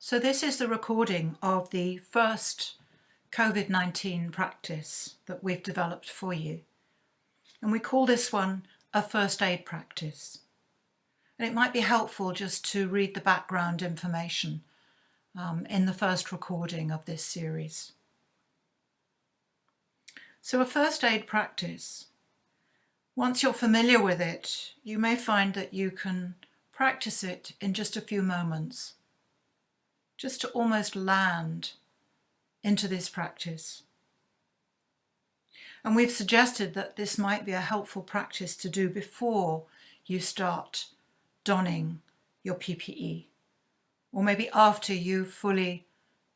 So this is the recording of the first COVID-19 practice that we've developed for you. And we call this one a first aid practice. And it might be helpful just to read the background information in the first recording of this series. So a first aid practice, once you're familiar with it, you may find that you can practice it in just a few moments, just to almost land into this practice. And we've suggested that this might be a helpful practice to do before you start donning your PPE, or maybe after you've fully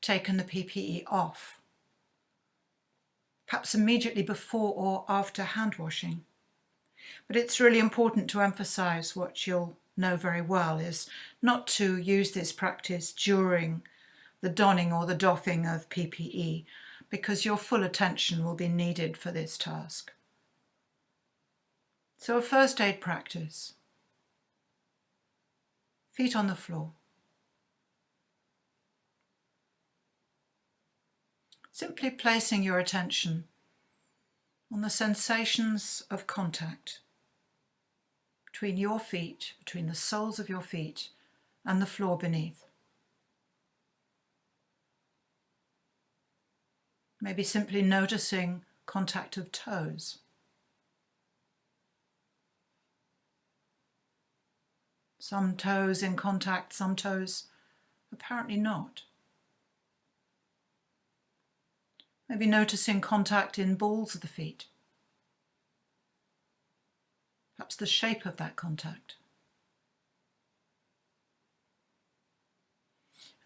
taken the PPE off, perhaps immediately before or after hand washing. But it's really important to emphasize what you'll know very well is not to use this practice during the donning or the doffing of PPE, because your full attention will be needed for this task. So a first aid practice. Feet on the floor. Simply placing your attention on the sensations of contact between your feet, between the soles of your feet and the floor beneath. Maybe simply noticing contact of toes. Some toes in contact, some toes apparently not. Maybe noticing contact in balls of the feet. Perhaps the shape of that contact.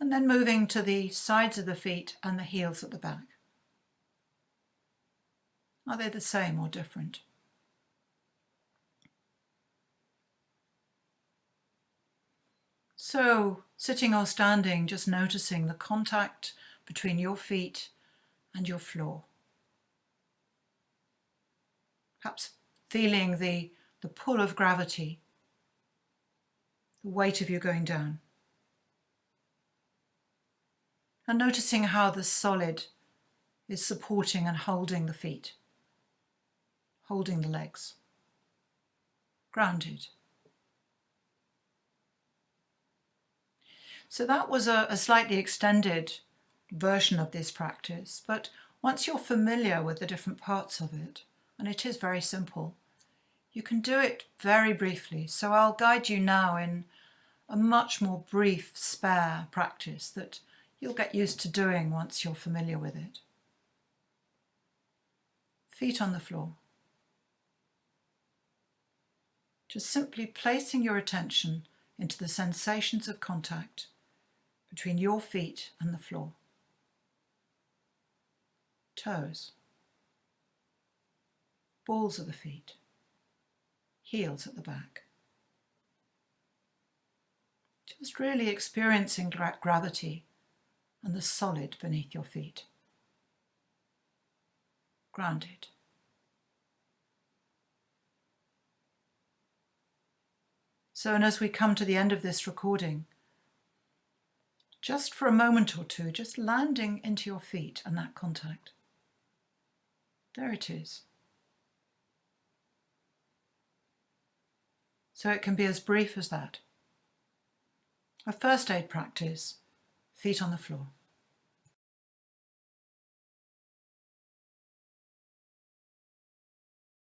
And then moving to the sides of the feet and the heels at the back. Are they the same or different? So, sitting or standing, just noticing the contact between your feet and your floor. Perhaps feeling the pull of gravity, the weight of you going down. And noticing how the solid is supporting and holding the feet, holding the legs, grounded. So that was a slightly extended version of this practice, but once you're familiar with the different parts of it, and it is very simple, you can do it very briefly. So I'll guide you now in a much more brief, spare practice that you'll get used to doing once you're familiar with it. Feet on the floor. Just simply placing your attention into the sensations of contact between your feet and the floor. Toes, balls of the feet, heels at the back. Just really experiencing gravity and the solid beneath your feet. Grounded. So, and as we come to the end of this recording, just for a moment or two, just landing into your feet and that contact. There it is. So it can be as brief as that. A first aid practice, feet on the floor.